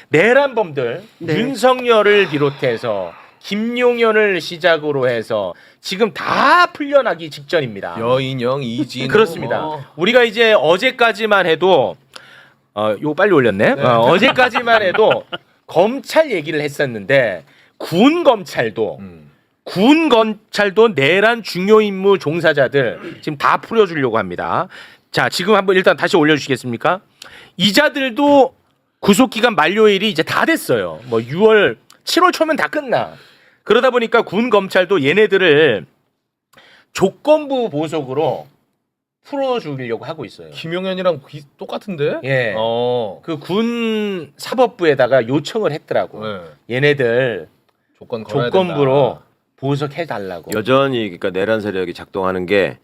내란범들 네. 윤석열을 비롯해서 김용현을 시작으로 해서 지금 다 풀려나기 직전입니다. 여인영, 이진 그렇습니다. 우리가 이제 어제까지만 해도 요거 빨리 올렸네. 어제까지만 해도 검찰 얘기를 했었는데 군 검찰도 내란 중요 임무 종사자들 지금 다 풀어주려고 합니다. 자, 지금 한번 일단 다시 올려주시겠습니까? 이자들도 구속기간 만료일이 이제 다 됐어요. 뭐 7월 초면 다 끝나. 그러다 보니까 군 검찰도 얘네들을 조건부 보석으로 풀어주려고 하고 있어요. 김용현이랑 똑같은데? 예. 그 군 사법부에다가 요청을 했더라고. 네. 얘네들 조건 걸어야 조건부로 된다. 보석해달라고. 여전히 그러니까 내란 세력이 작동하는 게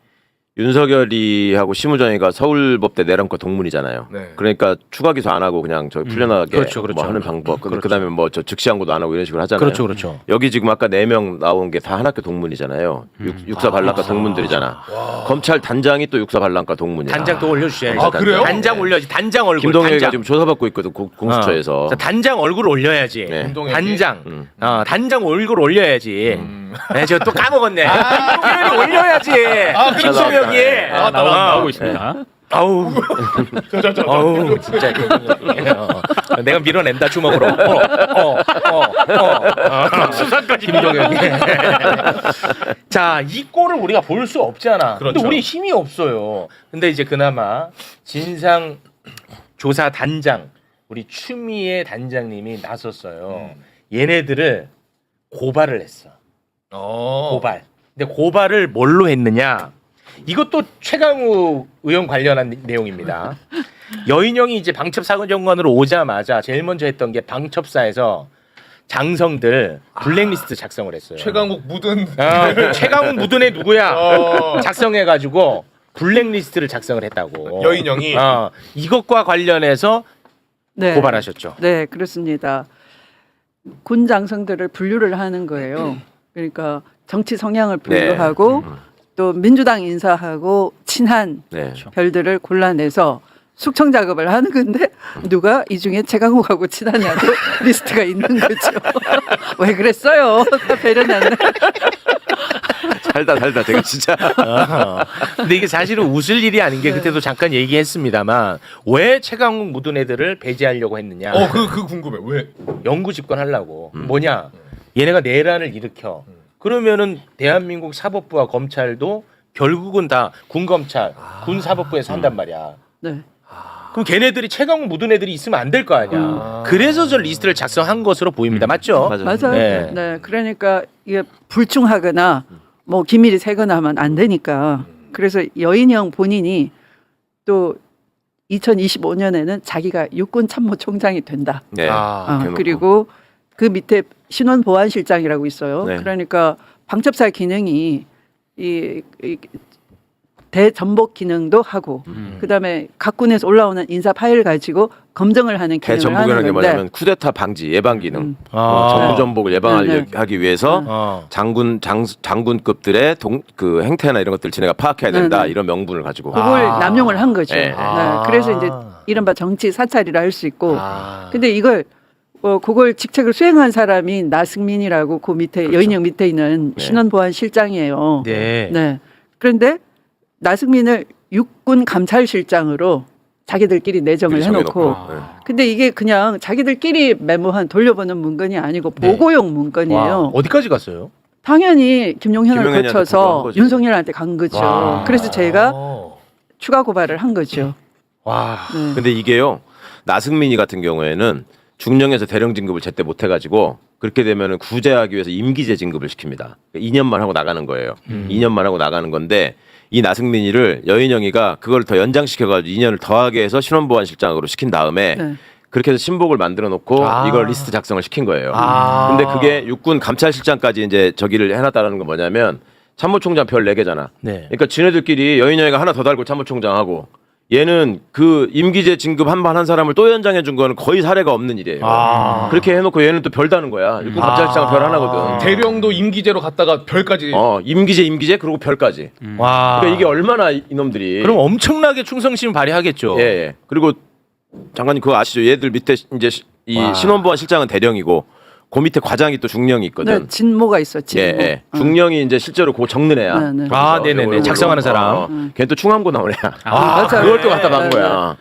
윤석열이하고 심우정이가 서울법대 내란과 동문이잖아요. 네. 그러니까 추가 기소 안 하고 그냥 저기 풀려나가게 그렇죠, 뭐 하는 방법. 그렇죠. 그다음에 뭐 저 즉시 항고도 안 하고 이런 식으로 하잖아요. 그렇죠, 그렇죠. 여기 지금 아까 4명 나온 게 다 한학교 동문이잖아요. 육사 반란과 동문들이잖아. 검찰 단장이 또 육사 반란과 동문이야. 단장 또 올려주셔야지. 아, 그래요? 단장 올려야지. 단장 얼굴. 김동혁이가 단장. 지금 조사받고 있거든 공수처에서. 자, 단장 얼굴 올려야지. 네. 김동혁이? 단장. 단장 얼굴 올려야지. 네, 제가 또 까먹었네. 김동혁이 올려야지. 김동혁이. 나오고 있습니다. 아우. 아우 진짜. 내가 밀어낸다 주먹으로. 수사까지 김동혁이. 자, 이 꼴을 우리가 볼 수 없잖아. 그렇죠. 근데 우리 힘이 없어요. 근데 이제 그나마 진상 조사 단장 우리 추미애 단장님이 나섰어요. 얘네들을 고발을 했어. 고발. 근데 고발을 뭘로 했느냐? 이것도 최강욱 의원 관련한 내용입니다. 여인영이 이제 방첩 사건정관으로 오자마자 제일 먼저 했던 게 방첩사에서 장성들 블랙리스트 작성을 했어요. 최강욱 묻은 그 최강욱 묻은 애 누구야? 작성해가지고 블랙리스트를 작성을 했다고. 여인영이 이것과 관련해서 네. 고발하셨죠. 네, 그렇습니다. 군 장성들을 분류를 하는 거예요. 그러니까 정치 성향을 분류하고 또 민주당 인사하고 친한 네. 별들을 골라내서 숙청 작업을 하는 건데 누가 이 중에 최강욱하고 친하냐고 리스트가 있는 거죠. 왜 그랬어요? 다 배려났네. 살다 제가 진짜. 근데 이게 사실은 웃을 일이 아닌 게 그때도 잠깐 얘기했습니다만 왜 최강욱 묻은 애들을 배제하려고 했느냐. 그 궁금해. 왜? 영구 집권하려고. 뭐냐? 얘네가 내란을 일으켜. 그러면은 대한민국 사법부와 검찰도 결국은 다 군검찰, 군사법부에서 한단 말이야. 네. 그럼 걔네들이 최강욱 묻은 애들이 있으면 안 될 거 아니야. 그래서 저 리스트를 작성한 것으로 보입니다. 맞죠? 맞아요. 네. 네. 그러니까 이게 불충하거나 뭐 기밀이 새거나 하면 안 되니까. 그래서 여인형 본인이 또 2025년에는 자기가 육군 참모총장이 된다. 네. 대놓고. 그리고 그 밑에 신원보안실장이라고 있어요. 네. 그러니까 방첩사 기능이 이 대전복 기능도 하고 그다음에 각 군에서 올라오는 인사 파일 가지고 검증을 하는 기능을 대전복이라는 하는 게 건데 뭐냐면 쿠데타 방지 예방 기능. 아. 정부 전복을 예방하기 위해서 어. 장군급들의 그 행태나 이런 것들 지네가 파악해야 된다. 네. 이런 명분을 가지고. 그걸 남용을 한 거죠. 네. 네. 그래서 이제 이른바 정치 사찰이라 할 수 있고 아. 근데 이걸 그걸 직책을 수행한 사람이 나승민이라고 그 밑에 그렇죠. 여인형 밑에 있는 네. 신원보안실장이에요. 네. 네. 그런데 나승민을 육군 감찰실장으로 자기들끼리 내정을 해놓고 네. 근데 이게 그냥 자기들끼리 메모한 돌려보는 문건이 아니고 보고용 문건이에요. 와, 어디까지 갔어요? 당연히 김용현을 김용현이한테 보고한 거쳐서 거죠. 윤석열한테 간 거죠. 와. 그래서 제가 추가 고발을 한 거죠. 와. 네. 근데 이게요. 나승민이 같은 경우에는 중령에서 대령 진급을 제때 못 해가지고 그렇게 되면은 구제하기 위해서 임기제 진급을 시킵니다. 2년만 하고 나가는 거예요. 2년만 하고 나가는 건데 이 나승민이를 여인영이가 그걸 더 연장시켜가지고 2년을 더하게 해서 신원보안실장으로 시킨 다음에 네. 그렇게 해서 신복을 만들어 놓고 이걸 리스트 작성을 시킨 거예요. 근데 그게 육군 감찰실장까지 이제 저기를 해놨다는 건 뭐냐면 참모총장 별 4개잖아. 네. 그러니까 지네들끼리 여인영이가 하나 더 달고 참모총장하고 얘는 그 임기제 진급 한 번 한 사람을 또 연장해 준 거는 거의 사례가 없는 일이에요. 그렇게 해놓고 얘는 또 별 다는 거야. 육군 감찰실장 별 하나거든. 대령도 임기제로 갔다가 별까지. 임기제 그리고 별까지. 와. 그러니까 이게 얼마나 이놈들이. 그럼 엄청나게 충성심을 발휘하겠죠. 예. 그리고 장관님 그거 아시죠? 얘들 밑에 이제 이 와. 신원보안 실장은 대령이고 그 밑에 과장이 또 중령이 있거든. 네, 진모가 있어. 진모. 예, 예. 중령이 이제 실제로 그 적는 애야. 네, 네. 아, 네네네. 작성하는 사람. 걔는 또 충암고 나온 애야. 맞아요. 그걸 또 갖다 네, 박은 네, 거야.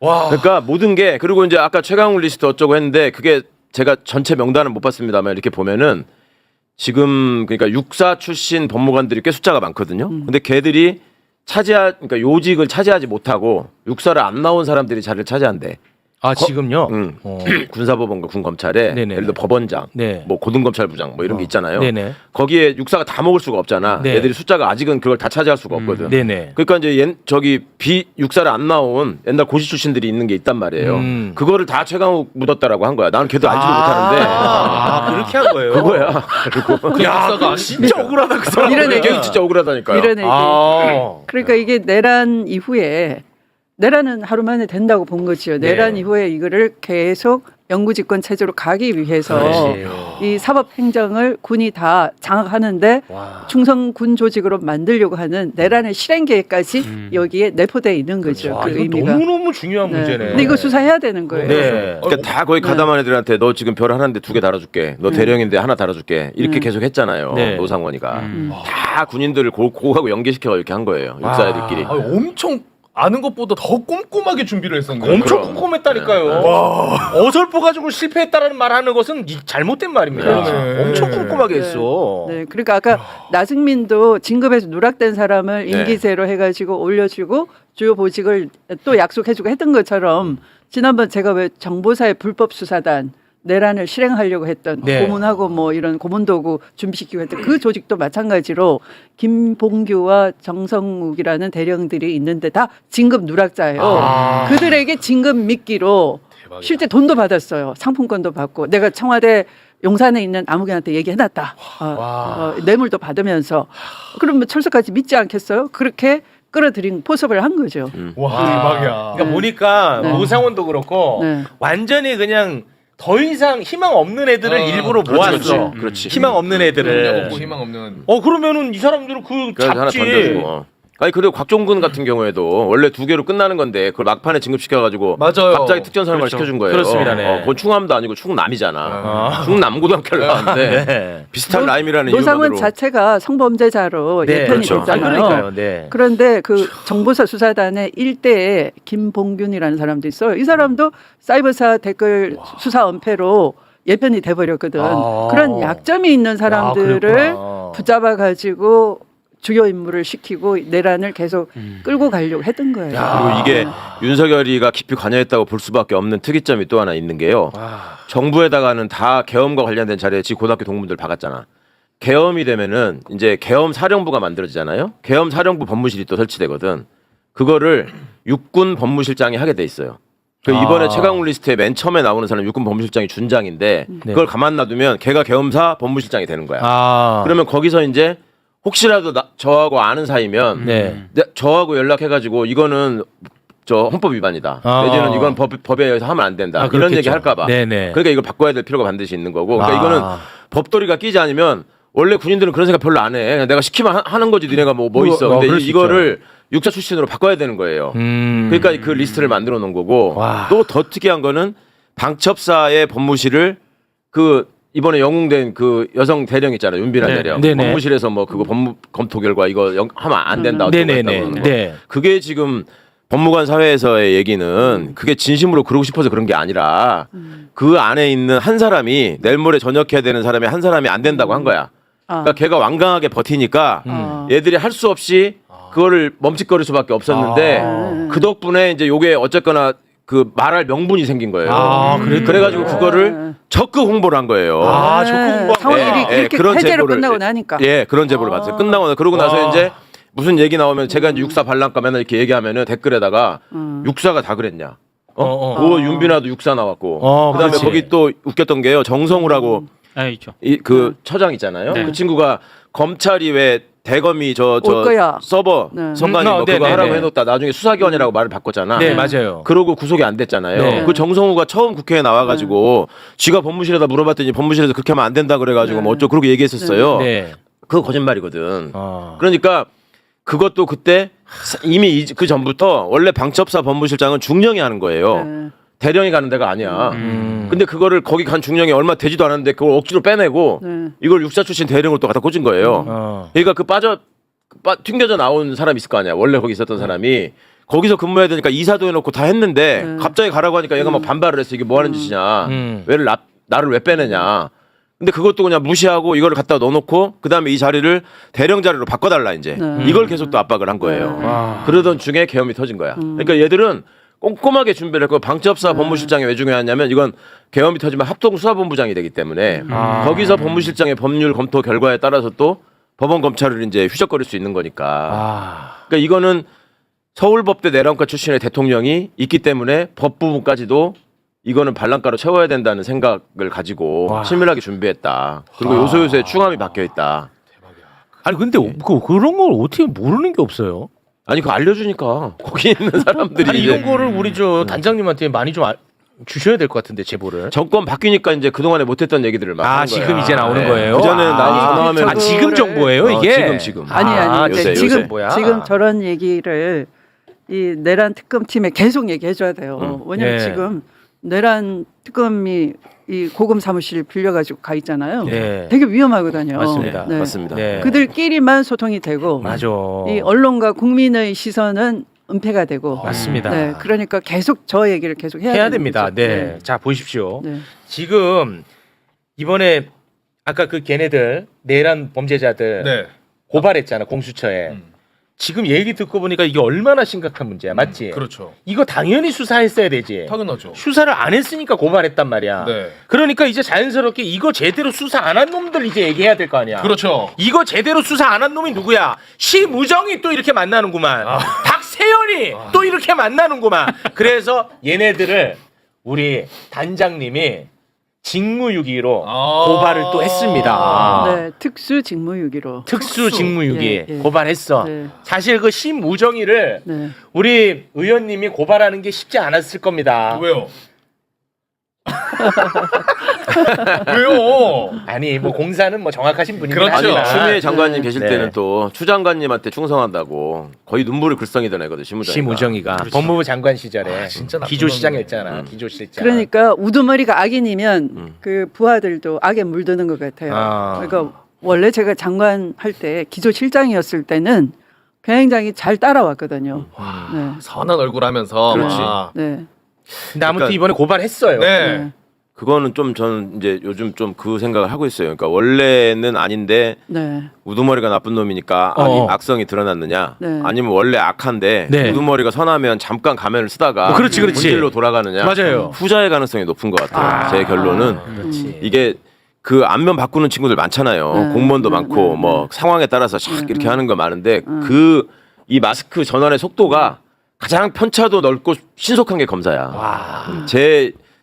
와. 그러니까 모든 게 그리고 이제 아까 최강욱 리스트 어쩌고 했는데 그게 제가 전체 명단은 못 봤습니다만 이렇게 보면은 지금 그러니까 육사 출신 법무관들이 꽤 숫자가 많거든요. 근데 걔들이 그러니까 요직을 차지하지 못하고 육사를 안 나온 사람들이 자리를 차지한대. 아, 지금요? 군사법원과 군검찰에 네네네. 예를 들어 법원장, 네. 뭐 고등검찰부장 뭐 이런 게 있잖아요. 네네. 거기에 육사가 다 먹을 수가 없잖아. 네. 애들이 숫자가 아직은 그걸 다 차지할 수가 없거든. 네네. 그러니까 이제 저기 육사를 안 나온 옛날 고시 출신들이 있는 게 있단 말이에요. 그거를 다 최강욱 묻었다라고 한 거야. 나는 걔도 알지도 못하는데 아, 그렇게 한 거예요? 그거야. 그리고 야, 진짜 억울하다 그 사람. 이런 걔 진짜 억울하다니까요. 이런 얘기. 아. 그러니까 이게 내란 이후에 내란은 하루 만에 된다고 본 거지요. 내란 네. 이후에 이거를 계속 영구집권 체제로 가기 위해서 그렇지. 이 사법행정을 군이 다 장악하는데 와. 충성군 조직으로 만들려고 하는 내란의 실행 계획까지 여기에 내포되어 있는 거죠. 와, 그 이거 의미가. 너무너무 중요한 네. 문제네. 근데 이거 수사해야 되는 거예요. 네. 그러니까 다 거기 가담한 애들한테 너 지금 별 하나인데 2개 달아줄게. 너 대령인데 하나 달아줄게. 이렇게 계속 했잖아요. 네. 노상원이가 다 군인들을 고하고 연계시켜 이렇게 한 거예요. 육사애들끼리. 아, 엄청 아는 것보다 더 꼼꼼하게 준비를 했었네. 엄청 그럼. 꼼꼼했다니까요. 어설퍼 가지고 실패했다라는 말하는 것은 잘못된 말입니다. 그러네. 엄청 꼼꼼하게 네. 했어. 네, 그러니까 아까 나승민도 진급에서 누락된 사람을 네. 임기제로 해가지고 올려주고 주요 보직을 또 약속해주고 했던 것처럼 지난번 제가 왜 정보사의 불법 수사단 내란을 실행하려고 했던 네. 고문하고 뭐 이런 고문도구 준비시키고 했던 그 조직도 마찬가지로 김봉규와 정성욱이라는 대령들이 있는데 다 진급 누락자예요. 아. 그들에게 진급 미끼로 대박이다. 실제 돈도 받았어요. 상품권도 받고 내가 청와대 용산에 있는 아무개한테 얘기해놨다. 뇌물도 받으면서 그러면 철석까지 믿지 않겠어요? 그렇게 끌어들인 포섭을 한 거죠. 와, 아. 대박이야. 그러니까 보니까 네. 노상원도 그렇고 네. 완전히 그냥 더 이상 희망 없는 애들을 일부러 그렇지, 모았어. 그렇지. 희망 없는 능력 애들을. 없고 희망 없는. 그러면은 이 사람들은 그 그래서 하나 잡지. 던져주고. 아니 그리고 곽종근 같은 경우에도 원래 2개로 끝나는 건데 그걸 막판에 진급시켜가지고 맞아요. 갑자기 특전사령관 그렇죠. 시켜준 거예요. 그렇습니다, 네. 그건 충암도 아니고 충남이잖아. 아. 충남고등학교를 나왔는데 네. 비슷한 라임이라는 노상원 이유만으로. 자체가 성범죄자로 네, 예편이 그렇죠. 됐잖아요. 그러니까요. 네. 그런데 그 정보사 수사단의 일대에 김봉균이라는 사람도 있어요. 이 사람도 사이버사 댓글 수사 은폐로 예편이 돼버렸거든. 아. 그런 약점이 있는 사람들을 그랬구나. 붙잡아 가지고 주요 임무를 시키고 내란을 계속 끌고 가려고 했던 거예요. 그리고 이게 윤석열이가 깊이 관여했다고 볼 수밖에 없는 특이점이 또 하나 있는 게요. 정부에다가는 다 계엄과 관련된 자리에 지 고등학교 동문들 박았잖아. 계엄이 되면은 이제 계엄 사령부가 만들어지잖아요. 계엄 사령부 법무실이 또 설치되거든. 그거를 육군 법무실장이 하게 돼 있어요. 그 이번에 아. 최강욱 리스트에 맨 처음에 나오는 사람 육군 법무실장이 준장인데 그걸 가만 놔두면 걔가 계엄사 법무실장이 되는 거야. 아. 그러면 거기서 이제 혹시라도 저하고 아는 사이면 네. 저하고 연락해가지고 이거는 저 헌법 위반이다. 아. 내지는 이건 법에 의해서 하면 안 된다. 아, 이런 그렇겠죠. 얘기 할까봐. 네네. 그러니까 이걸 바꿔야 될 필요가 반드시 있는 거고. 그러니까 아. 이거는 법도리가 끼지 않으면 원래 군인들은 그런 생각 별로 안 해. 그냥 내가 시키면 하는 거지. 니네가 뭐 있어. 근데 그럴 수 이거를 육사 출신으로 바꿔야 되는 거예요. 그러니까 그 리스트를 만들어 놓은 거고. 와. 또 더 특이한 거는 방첩사의 법무실을 이번에 영웅된 그 여성 대령 있잖아요. 윤비란 네. 대령. 네네. 법무실에서 뭐 그거 법무 검토 결과 이거 하면 안 된다. 어쩌고 네네네. 했다고 그러는 거. 네. 그게 지금 법무관 사회에서의 얘기는 그게 진심으로 그러고 싶어서 그런 게 아니라 그 안에 있는 한 사람이 내일 모레 전역해야 되는 사람이 한 사람이 안 된다고 한 거야. 그러니까 걔가 완강하게 버티니까 얘들이 할 수 없이 그거를 멈칫거릴 수밖에 없었는데 그 덕분에 이제 요게 어쨌거나 그 말할 명분이 생긴 거예요. 아, 그래가지고 그거를 적극 홍보를 한 거예요. 아, 적극 홍보한 상황이 거야. 이렇게 해제로 끝나고 나니까. 예, 그런 제보를 받았어요. 끝나고 그러고 나서 이제 무슨 얘기 나오면 제가 이제 육사 반란가 맨날 이렇게 얘기하면은 댓글에다가 육사가 다 그랬냐? 윤비나도 육사 나왔고 그다음에 그렇지. 거기 또 웃겼던 게요. 정성우라고 있죠. 그 처장 있잖아요. 네. 그 친구가 검찰이 왜 대검이 저 올 거야. 서버 네. 선관위 뭐 그거 네네네. 하라고 해놓다 나중에 수사기관이라고 말을 바꿨잖아. 네, 맞아요. 그러고 구속이 안 됐잖아요. 네. 그 정성우가 처음 국회에 나와가지고 지가 법무실에다 물어봤더니 법무실에서 그렇게 하면 안 된다 그래가지고 뭐 어쩌고 그렇게 얘기했었어요. 네. 그거 거짓말이거든. 아. 그러니까 그것도 그때 이미 그 전부터 원래 방첩사 법무실장은 중령이 하는 거예요. 대령이 가는 데가 아니야. 근데 그거를 거기 간 중령이 얼마 되지도 않았는데 그걸 억지로 빼내고 네. 이걸 육사 출신 대령을 또 갖다 꽂은 거예요. 어. 그러니까 튕겨져 나온 사람이 있을 거 아니야. 원래 거기 있었던 사람이 거기서 근무해야 되니까 이사도 해놓고 다 했는데 네. 갑자기 가라고 하니까 얘가 막 반발을 했어. 이게 뭐 하는 짓이냐. 나를 왜 빼내냐. 근데 그것도 그냥 무시하고 이걸 갖다 넣어놓고 그다음에 이 자리를 대령 자리로 바꿔달라 이제 네. 이걸 계속 또 압박을 한 거예요. 와. 그러던 중에 계엄이 터진 거야. 그러니까 얘들은 꼼꼼하게 준비를 했고 방첩사 법무실장이 왜 중요하냐면 이건 계엄이 터지면 합동수사본부장이 되기 때문에 거기서 법무실장의 법률 검토 결과에 따라서 또 법원 검찰을 이제 휘적거릴 수 있는 거니까. 그러니까 이거는 서울법대 내란과 출신의 대통령이 있기 때문에 법부분까지도 이거는 반란가로 채워야 된다는 생각을 가지고 와. 치밀하게 준비했다. 그리고 요소요소에 충함이 박혀 있다. 아니 근데 그런 걸 어떻게 모르는 게 없어요? 아니 그거 알려주니까 거기 있는 사람들이 아니 이제 이런 거를 우리 저 단장님한테 많이 좀 주셔야 될 것 같은데 제보를. 정권 바뀌니까 이제 그동안에 못했던 얘기들을 막 하는 거야. 지금 이제 나오는 거예요? 그전에 나는 전화하면 아 지금 정보예요 이게? 지금. 아니 요새, 지금 요새. 뭐야? 지금 저런 얘기를 이 내란 특검팀에 계속 얘기해 줘야 돼요. 왜냐면 예. 지금 내란 특검이 이 고검 사무실 빌려가지고 가 있잖아요. 네. 되게 위험하거든요. 맞습니다. 네. 맞습니다. 네. 그들끼리만 소통이 되고 맞아. 이 언론과 국민의 시선은 은폐가 되고 맞습니다. 네, 그러니까 계속 저 얘기를 계속 해야, 해야 되는 됩니다. 거죠. 네. 자 보십시오. 네. 지금 이번에 아까 그 걔네들 내란 범죄자들 네. 고발했잖아 공수처에. 지금 얘기 듣고 보니까 이게 얼마나 심각한 문제야, 맞지? 그렇죠. 이거 당연히 수사했어야 되지. 당연하죠. 수사를 안 했으니까 고발했단 말이야. 네. 그러니까 이제 자연스럽게 이거 제대로 수사 안 한 놈들 이제 얘기해야 될 거 아니야. 그렇죠. 이거 제대로 수사 안 한 놈이 누구야? 시무정이 또 이렇게 만나는구만. 박세현이 또 이렇게 만나는구만. 그래서 얘네들을 우리 단장님이 직무유기로 고발을 또 했습니다. 네, 특수 직무유기로. 특수 직무유기 예, 예. 고발했어. 네. 사실 그 심우정이를 네. 우리 의원님이 고발하는 게 쉽지 않았을 겁니다. 왜요? 왜요? 아니 뭐 공사는 뭐 정확하신 분이긴 그렇죠. 아니 하지만 추미애 장관님 계실 네. 때는 또 추 장관님한테 충성한다고 거의 눈물을 글썽이던 애거든 심우정이가. 심우정이가 법무부 장관 시절에 진짜 나쁜 기조시장했잖아. 기조실장. 그러니까 우두머리가 악인이면 그 부하들도 악에 물드는 것 같아요. 아. 그러니까 원래 제가 장관 할 때 기조실장이었을 때는 굉장히 잘 따라왔거든요. 네. 선한 얼굴 하면서. 그렇지. 막. 네. 근데 아무튼 그러니까- 이번에 고발했어요. 네. 네. 그거는 좀 저는 이제 요즘 좀 그 생각을 하고 있어요. 그러니까 원래는 아닌데 네. 우두머리가 나쁜 놈이니까 악성이 드러났느냐? 네. 아니면 원래 악한데 네. 우두머리가 선하면 잠깐 가면을 쓰다가 그렇지. 본질로 돌아가느냐? 맞아요. 후자의 가능성이 높은 것 같아요. 제 결론은 그렇지. 이게 그 안면 바꾸는 친구들 많잖아요. 네. 공무원도 네, 많고 네, 뭐 상황에 따라서 샥 이렇게 하는 거 많은데 그 이 마스크 전환의 속도가 가장 편차도 넓고 신속한 게 검사야.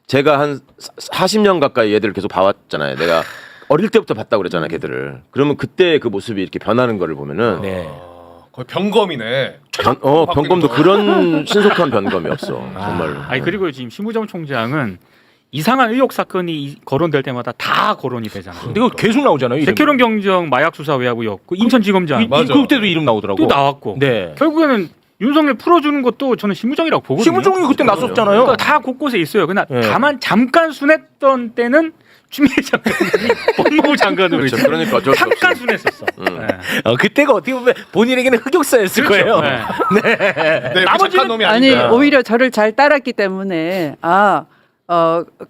제가 한 40년 가까이 얘들을 계속 봐왔잖아요. 내가 어릴 때부터 봤다고 그랬잖아요, 걔들을. 그러면 그때 그 모습이 이렇게 변하는 거를 보면은 네. 거의 병검이네. 변검도 그런 신속한 변검이 없어. 정말로. 아니 그리고 지금 심우정 총장은 이상한 의혹 사건이 거론될 때마다 다 거론이 되잖아요. 근데 이거 계속 나오잖아요. 이름이. 백혜룡 경정 마약 수사 외화부였고 인천지검장 맞아. 그때도 이름 나오더라고. 또 나왔고 네. 결국에는 윤석열 풀어주는 것도 저는 심우정이라고 보거든요. 심우정이 그때 났었잖아요. 그러니까 다 곳곳에 있어요. 그러나 네. 다만 잠깐 순했던 때는 추미애 장관이 법무부 장관으로 그렇죠. 있잖아요. 그러니까 어쩔 수 잠깐 없이. 순했었어. 네. 그때가 어떻게 보면 본인에게는 흑역사였을 거예요. 네. 네, 나머지는- 착한 놈이 아니 아니까. 오히려 저를 잘 따랐기 때문에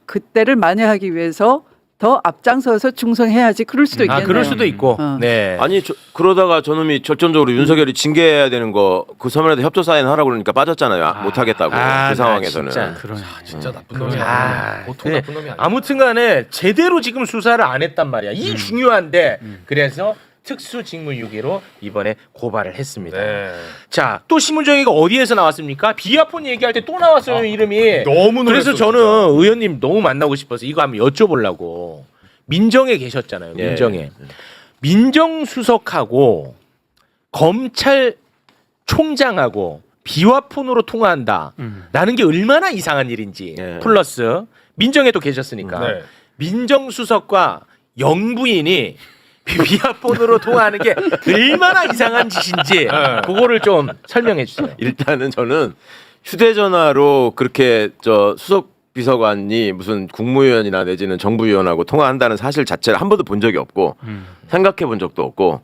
그때를 만회하기 위해서 더 앞장서서 충성해야지 그럴 수도 있겠네요. 그럴 수도 있고. 네. 아니 그러다가 저놈이 결정적으로 윤석열이 징계해야 되는 거 그 서면에다 협조 사인 하라고 그러니까 빠졌잖아요. 못 하겠다고 아, 그 상황에서는. 나 진짜. 그러네. 진짜 나쁜 놈이 아, 아니야. 보통 네. 나쁜 놈이 아니야. 아무튼간에 제대로 지금 수사를 안 했단 말이야. 이 중요한데 그래서 특수직무유기로 이번에 고발을 했습니다. 네. 자, 또 심우정이가 어디에서 나왔습니까? 비아폰 얘기할 때 또 나왔어요 이름이. 너무 그래서 놀랐어, 저는 진짜. 의원님 너무 만나고 싶어서 이거 한번 여쭤보려고. 민정에 계셨잖아요. 예. 민정에. 민정수석하고 검찰총장하고 비와폰으로 통화한다. 라는 게 얼마나 이상한 일인지. 예. 플러스 민정에도 계셨으니까. 네. 민정수석과 영부인이 비아폰으로 통화하는 게 얼마나 이상한 짓인지 그거를 좀 설명해 주세요. 일단은 저는 휴대전화로 그렇게 저 수석 비서관이 무슨 국무위원이나 내지는 정부위원하고 통화한다는 사실 자체를 한 번도 본 적이 없고 생각해 본 적도 없고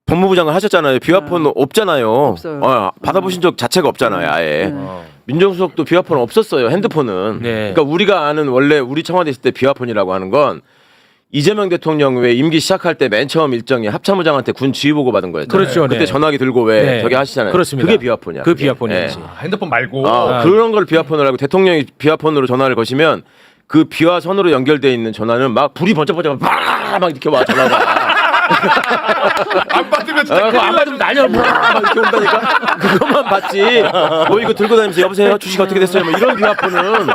법무부 장관 하셨잖아요. 비화폰 없잖아요. 없어요. 받아보신 적 자체가 없잖아요. 아예. 네. 민정수석도 비화폰 없었어요. 핸드폰은. 네. 그러니까 우리가 아는 원래 우리 청와대 있을 때 비화폰이라고 하는 건 이재명 대통령 왜 임기 시작할 때 맨 처음 일정이 합참의장한테 군 지휘 보고 받은 거였잖아요. 그렇죠, 그때 네. 전화기 들고 왜 네. 저기 하시잖아요. 그렇습니다. 그게 비화폰이야. 그 그게. 비화폰이지. 예. 핸드폰 말고 그런 걸 비화폰으로 하고 대통령이 비화폰으로 전화를 거시면 그 비화선으로 연결돼 있는 전화는 막 불이 번쩍번쩍 막 이렇게 와 전화가. 안 받으면 진짜 그거 안 받으면 난리야 막 이렇게 온다니까. 그것만 받지. 뭐 이거 들고 다니면서 여보세요 주식 어떻게 됐어요? 뭐 이런 비화폰은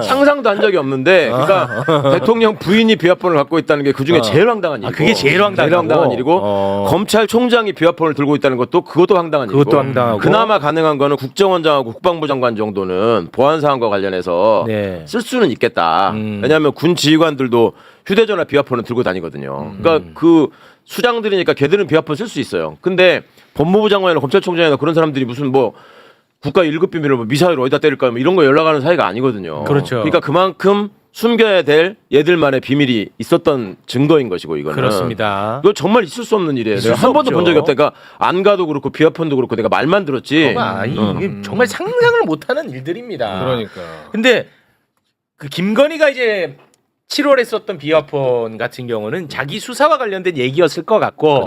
상상도 한 적이 없는데, 그러니까 대통령 부인이 비화폰을 갖고 있다는 게 그 중에 제일 황당한 일이고. 그게 제일 황당하고. 일이고 검찰총장이 비화폰을 들고 있다는 것도 그것도 황당한 일이고. 그것도 황당하고. 그나마 가능한 거는 국정원장하고 국방부 장관 정도는 보안 사항과 관련해서 네. 쓸 수는 있겠다. 왜냐하면 군 지휘관들도 휴대전화 비화폰을 들고 다니거든요. 그러니까 그 수장들이니까 걔들은 비화폰 쓸 수 있어요. 근데 법무부 장관이나 검찰총장이나 그런 사람들이 무슨 뭐 국가 1급 비밀을 뭐 미사일 어디다 때릴까 뭐 이런 거 연락하는 사이가 아니거든요. 그렇죠. 그러니까 그만큼 숨겨야 될 얘들만의 비밀이 있었던 증거인 것이고 이거는. 그렇습니다. 이거 정말 있을 수 없는 일이에요. 있을 내가 수 한 번도 없죠. 본 적이 없다. 그러니까 안 가도 그렇고 비화폰도 그렇고 내가 말만 들었지. 이게 정말 상상을 못하는 일들입니다. 그러니까. 근데 그 김건희가 이제 7월에 썼던 비화폰 같은 경우는 자기 수사와 관련된 얘기였을 것 같고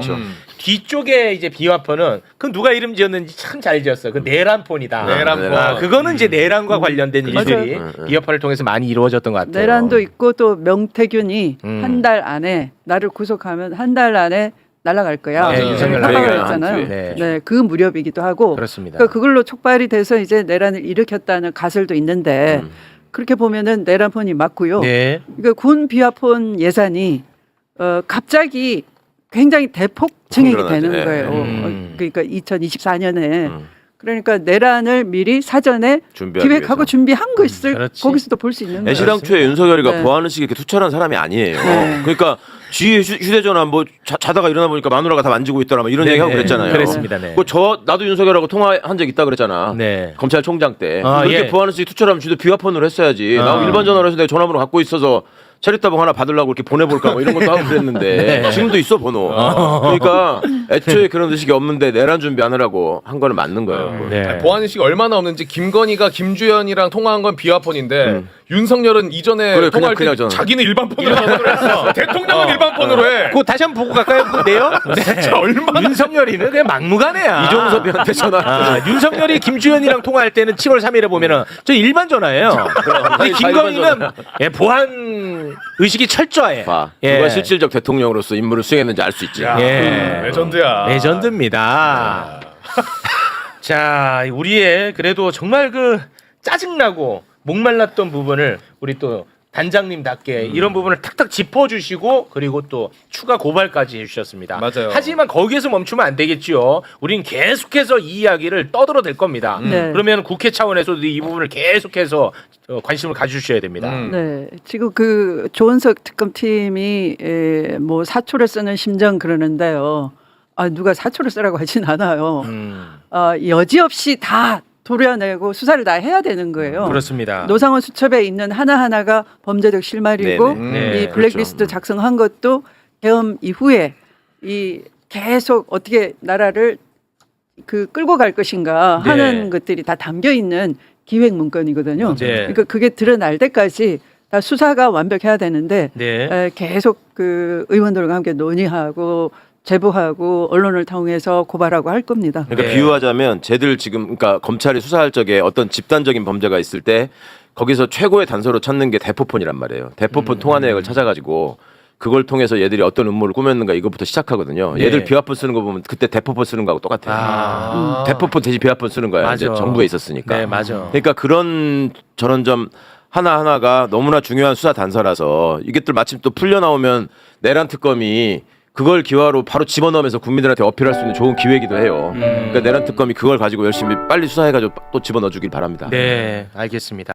뒤쪽에 이제 비화폰은 그 누가 이름 지었는지 참 잘 지었어. 그 내란폰이다. 내란폰. 그거는 이제 내란과 관련된 일들이 비화폰을 통해서 많이 이루어졌던 것 같아요. 내란도 있고 또 명태균이 음. 한 달 안에 나를 구속하면 한 달 안에 날아갈 거야. 네, 윤석열 협박을 날아가요. 했잖아요. 네. 네, 그 무렵이기도 하고. 그렇습니다. 그러니까 그걸로 촉발이 돼서 이제 내란을 일으켰다는 가설도 있는데 그렇게 보면은 내란폰이 맞고요. 네. 그러니까 군 비화폰 예산이 갑자기 굉장히 대폭 증액이 늘어나죠. 되는 네. 거예요. 그러니까 2024년에 그러니까 내란을 미리 사전에 준비하기 기획하고 위해서. 준비한 것을 그렇지. 거기서도 볼 수 있는 거예요. 애시당초에 윤석열이가 네. 보안의식이 이렇게 투철한 사람이 아니에요. 네. 그러니까 주위에 휴대전화 뭐 자다가 일어나 보니까 마누라가 다 만지고 있더라 뭐 이런 네, 얘기하고 네. 그랬잖아요. 그랬습니다. 네. 나도 윤석열하고 통화한 적 있다 그랬잖아. 네. 검찰총장 때. 아, 그렇게 예. 보안의식이 투철하면 주도 비화폰으로 했어야지. 나 일반 전화로 해서 내 전화번호 갖고 있어서 체리따봉 하나 받으려고 이렇게 보내볼까 뭐 이런 것도 하고 그랬는데 네. 지금도 있어 번호. 그러니까 애초에 그런 의식이 없는데 내란 준비하느라고 한 거는 맞는 거예요. 네. 보안의식이 얼마나 없는지 김건희가 김주현이랑 통화한 건 비화폰인데 윤석열은 이전에 그래, 통화할 때 그냥 전화. 자기는 일반 폰으로 전화를 했어. 대통령은 일반 폰으로 해. 그거 다시 한번 보고 갈까요? 그 내용? 네. 진짜 얼마나 윤석열이는 그냥 막무가내야. 이종섭이한테 전화. 윤석열이 김주현이랑 통화할 때는 7월 3일에 보면은 저 일반 전화예요. 근데 김건희는 예, 보안 의식이 철저해. 봐. 예. 누가 실질적 대통령으로서 임무를 수행했는지 알 수 있지. 야, 예. 레전드야. 레전드입니다. 자, 우리의 그래도 정말 그 짜증나고 목말랐던 부분을 우리 또 단장님답게 이런 부분을 탁탁 짚어주시고 그리고 또 추가 고발까지 해주셨습니다. 맞아요. 하지만 거기에서 멈추면 안 되겠지요. 우린 계속해서 이 이야기를 떠들어댈 겁니다. 네. 그러면 국회 차원에서도 이 부분을 계속해서 관심을 가져주셔야 됩니다. 네, 지금 그 조은석 특검팀이 뭐 사초를 쓰는 심정 그러는데요. 누가 사초를 쓰라고 하진 않아요. 여지없이 다 도려내고 수사를 다 해야 되는 거예요. 그렇습니다. 노상원 수첩에 있는 하나하나가 범죄적 실마리고 네네. 이 블랙리스트 그렇죠. 작성한 것도 계엄 이후에 이 계속 어떻게 나라를 그 끌고 갈 것인가 네. 하는 것들이 다 담겨 있는 기획 문건이거든요. 네. 그러니까 그게 드러날 때까지 다 수사가 완벽해야 되는데 네. 계속 그 의원들과 함께 논의하고 제보하고 언론을 통해서 고발하고 할 겁니다. 그러니까 네. 비유하자면 쟤들 지금 그러니까 검찰이 수사할 적에 어떤 집단적인 범죄가 있을 때 거기서 최고의 단서로 찾는 게 대포폰이란 말이에요. 대포폰 통화 내역을 찾아가지고 그걸 통해서 얘들이 어떤 음모를 꾸몄는가 이것부터 시작하거든요. 네. 얘들 비화폰 쓰는 거 보면 그때 대포폰 쓰는 거하고 똑같아요. 대포폰 대신 비화폰 쓰는 거야. 이제 맞아. 정부에 있었으니까. 네, 맞아. 그러니까 그런 저런 점 하나하나가 너무나 중요한 수사 단서라서 이게들 마침 또 풀려 나오면 내란 특검이 그걸 기화로 바로 집어넣으면서 국민들한테 어필할 수 있는 좋은 기회이기도 해요. 그러니까 내란 특검이 그걸 가지고 열심히 빨리 수사해가지고 또 집어넣어주길 바랍니다. 네, 알겠습니다.